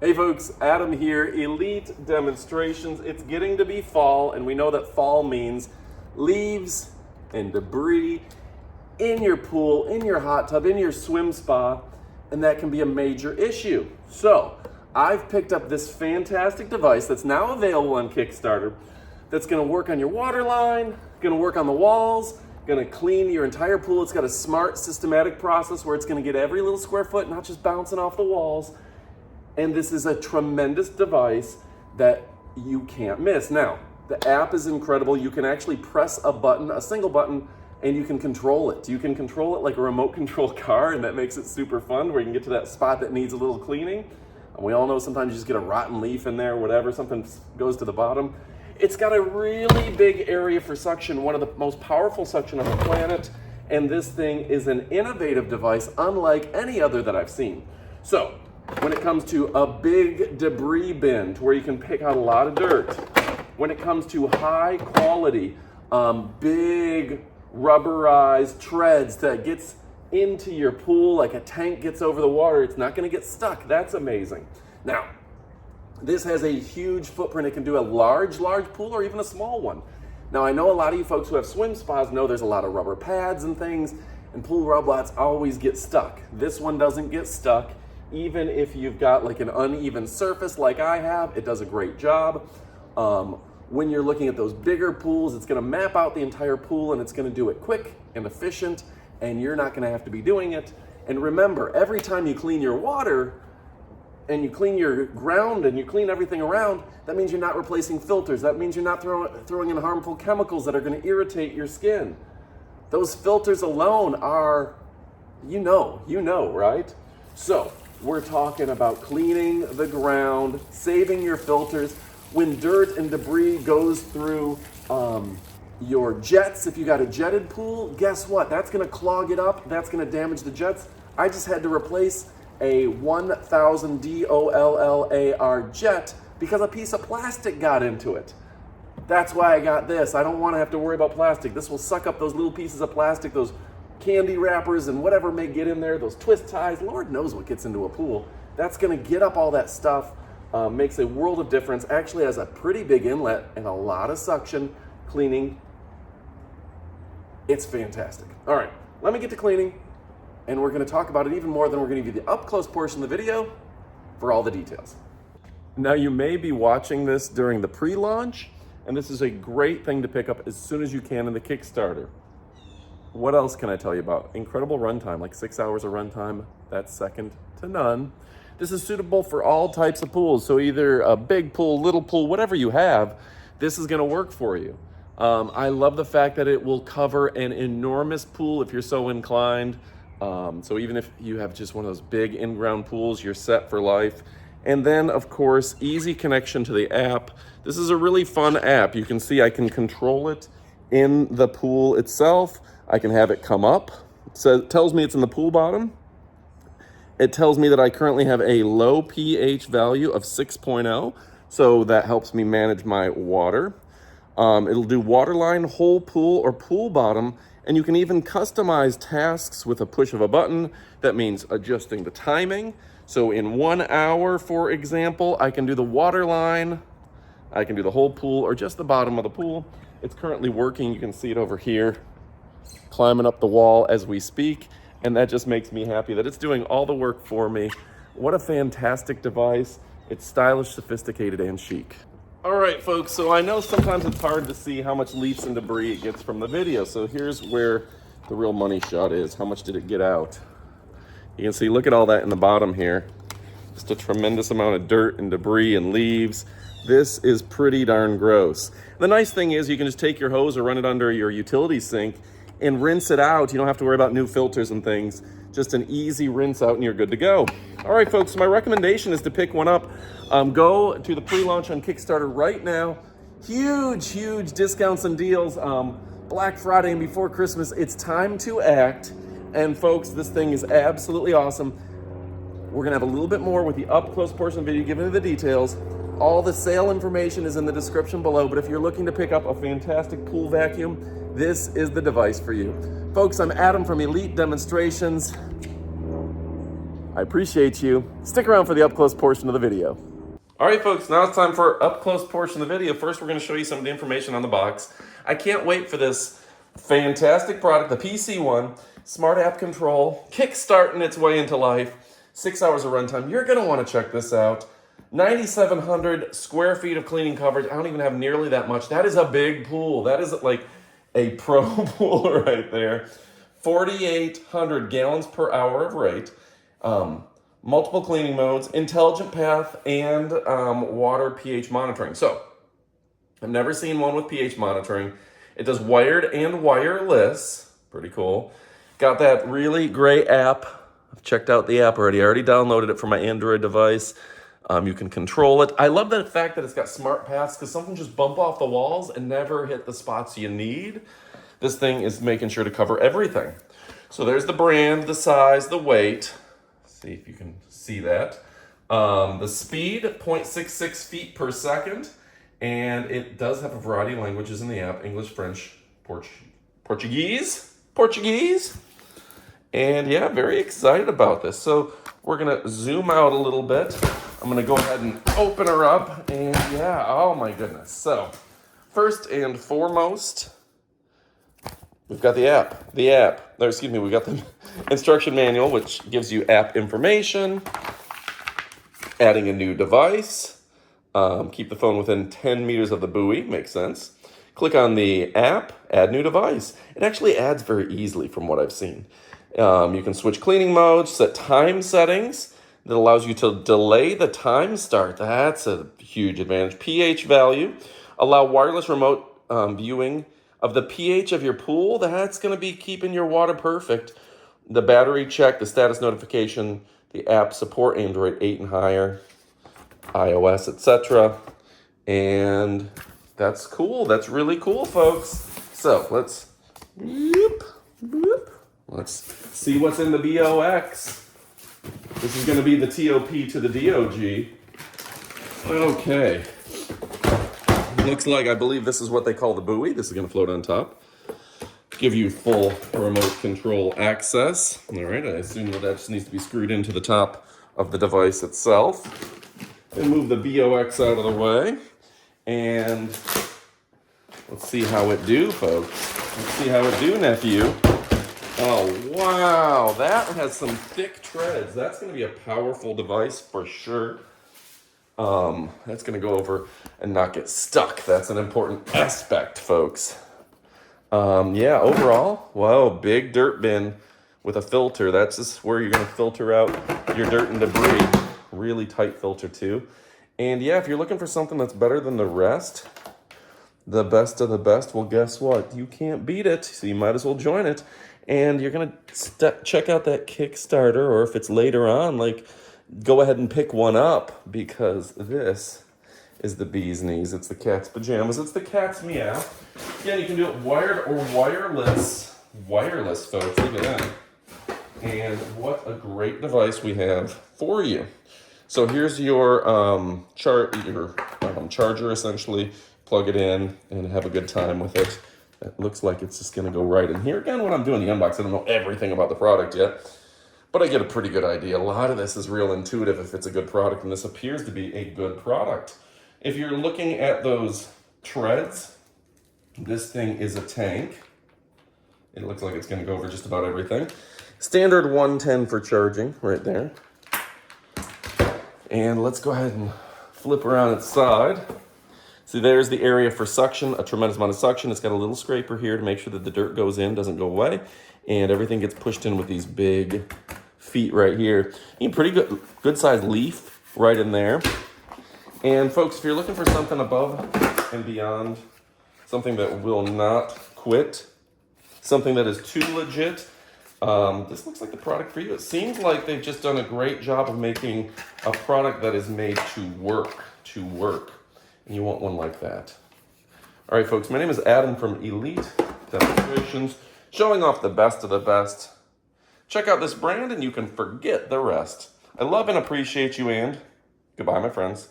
Hey folks, Adam here, Elite Demonstrations. It's getting to be fall, and we know that fall means leaves and debris in your pool, in your hot tub, in your swim spa, and that can be a major issue. So, I've picked up this fantastic device that's now available on Kickstarter that's gonna work on your water line, gonna work on the walls, gonna clean your entire pool. It's got a smart, systematic process where it's gonna get every little square foot, not just bouncing off the walls. And this is a tremendous device that you can't miss. Now, the app is incredible. You can actually press a button, a single button, and you can control it. You can control it like a remote control car, and that makes it super fun where you can get to that spot that needs a little cleaning. And we all know sometimes you just get a rotten leaf in there, whatever, something goes to the bottom. It's got a really big area for suction, one of the most powerful suction on the planet, and this thing is an innovative device unlike any other that I've seen. So, when it comes to a big debris bin to where you can pick out a lot of dirt, when it comes to high quality, big rubberized treads that gets into your pool like a tank gets over the water, it's not gonna get stuck. That's amazing. Now, this has a huge footprint. It can do a large pool or even a small one. Now, I know a lot of you folks who have swim spas know there's a lot of rubber pads and things, and pool robots always get stuck. This one doesn't get stuck. Even if you've got like an uneven surface like I have, it does a great job. When you're looking at those bigger pools, it's gonna map out the entire pool and it's gonna do it quick and efficient, and you're not gonna have to be doing it. And remember, every time you clean your water and you clean your ground and you clean everything around, that means you're not replacing filters. That means you're not throwing in harmful chemicals that are gonna irritate your skin. Those filters alone are, you know, right? So, we're talking about cleaning the ground, saving your filters. When dirt and debris goes through your jets, if you got a jetted pool, guess what? That's gonna clog it up, that's gonna damage the jets. I just had to replace a 1000 DOLLAR jet because a piece of plastic got into it. That's why I got this. I don't wanna have to worry about plastic. This will suck up those little pieces of plastic, those candy wrappers and whatever may get in there, those twist ties, Lord knows what gets into a pool. That's gonna get up all that stuff, makes a world of difference, actually has a pretty big inlet and a lot of suction cleaning. It's fantastic. All right, let me get to cleaning and we're gonna talk about it even more, then we're gonna give you the up close portion of the video for all the details. Now you may be watching this during the pre-launch, and this is a great thing to pick up as soon as you can in the Kickstarter. What else can I tell you about? Incredible runtime, like 6 hours of runtime. That's second to none. This is suitable for all types of pools. So either a big pool, little pool, whatever you have, this is gonna work for you. I love the fact that it will cover an enormous pool if you're so inclined. So even if you have just one of those big in-ground pools, you're set for life. And then of course, easy connection to the app. This is a really fun app. You can see I can control it in the pool itself. I can have it come up. It tells me it's in the pool bottom. It tells me that I currently have a low pH value of 6.0, so that helps me manage my water. It'll do waterline, whole pool, or pool bottom, and you can even customize tasks with a push of a button. That means adjusting the timing. So in 1 hour, for example, I can do the waterline, I can do the whole pool, or just the bottom of the pool. It's currently working. You can see it over here, climbing up the wall as we speak, and that just makes me happy that it's doing all the work for me. What a fantastic device. It's stylish, sophisticated, and chic. All right, folks, so I know sometimes it's hard to see how much leaves and debris it gets from the video, so here's where the real money shot is. How much did it get out? You can see, look at all that in the bottom here. Just a tremendous amount of dirt and debris and leaves. This is pretty darn gross. The nice thing is you can just take your hose or run it under your utility sink and rinse it out. You don't have to worry about new filters and things. Just an easy rinse out and you're good to go. All right, folks, so my recommendation is to pick one up. Go to the pre-launch on Kickstarter right now. Huge discounts and deals. Black Friday and before Christmas, it's time to act. And folks, this thing is absolutely awesome. We're gonna have a little bit more with the up close portion of the video, giving you the details. All the sale information is in the description below, but if you're looking to pick up a fantastic pool vacuum, this is the device for you. Folks, I'm Adam from Elite Demonstrations. I appreciate you. Stick around for the up-close portion of the video. All right, folks, now it's time for up-close portion of the video. First, we're going to show you some of the information on the box. I can't wait for this fantastic product, the PC one, smart app control, kickstarting its way into life, 6 hours of runtime. You're going to want to check this out. 9,700 square feet of cleaning coverage. I don't even have nearly that much. That is a big pool. That is like a pro pool right there. 4,800 gallons per hour of rate. Multiple cleaning modes, intelligent path, and water pH monitoring. So, I've never seen one with pH monitoring. It does wired and wireless. Pretty cool. Got that really great app. I've checked out the app already. I already downloaded it for my Android device. You can control it. I love the fact that it's got smart paths because something just bump off the walls and never hit the spots you need. This thing is making sure to cover everything. So there's the brand, the size, the weight. See if you can see that. The speed, 0.66 feet per second. And it does have a variety of languages in the app. English, French, Portuguese. And yeah, very excited about this. So we're gonna zoom out a little bit. I'm gonna go ahead and open her up. And yeah, oh my goodness. So first and foremost, we've got the app. We got the instruction manual, which gives you app information, adding a new device, keep the phone within 10 meters of the buoy, makes sense. Click on the app, add new device. It actually adds very easily from what I've seen. You can switch cleaning modes, set time settings that allows you to delay the time start. That's a huge advantage. pH value, allow wireless remote viewing of the pH of your pool. That's going to be keeping your water perfect. The battery check, the status notification, the app support Android 8 and higher, iOS, etc. And that's cool. That's really cool, folks. So let's see what's in the BOX. This is going to be the TOP to the DOG. Okay. Looks like, I believe this is what they call the buoy. This is going to float on top. Give you full remote control access. All right, I assume that just needs to be screwed into the top of the device itself. And move the BOX out of the way. And let's see how it do, folks. Let's see how it do, nephew. Oh, wow. That has some thick treads. That's going to be a powerful device for sure. That's going to go over and not get stuck. That's an important aspect, folks. Yeah, overall, whoa, big dirt bin with a filter. That's just where you're going to filter out your dirt and debris. Really tight filter too. And yeah, if you're looking for something that's better than the rest, the best of the best, well, guess what? You can't beat it, so you might as well join it. And you're going to check out that Kickstarter, or if it's later on, like, go ahead and pick one up, because this is the bee's knees. It's the cat's pajamas. It's the cat's meow. Again, you can do it wired or wireless. Wireless, folks. Look at that. And what a great device we have for you. So here's your charger, essentially. Plug it in and have a good time with it. It looks like it's just going to go right in here. Again, when I'm doing the unbox, I don't know everything about the product yet, but I get a pretty good idea. A lot of this is real intuitive if it's a good product, and this appears to be a good product. If you're looking at those treads, this thing is a tank. It looks like it's going to go over just about everything. Standard 110 for charging right there. And let's go ahead and flip around its side. See, there's the area for suction, a tremendous amount of suction. It's got a little scraper here to make sure that the dirt goes in, doesn't go away. And everything gets pushed in with these big feet right here. You need pretty good sized leaf right in there. And folks, if you're looking for something above and beyond, something that will not quit, something that is too legit, this looks like the product for you. It seems like they've just done a great job of making a product that is made to work. And you want one like that. All right, folks, my name is Adam from Elite Demonstrations, showing off the best of the best. Check out this brand and you can forget the rest. I love and appreciate you, and goodbye, my friends.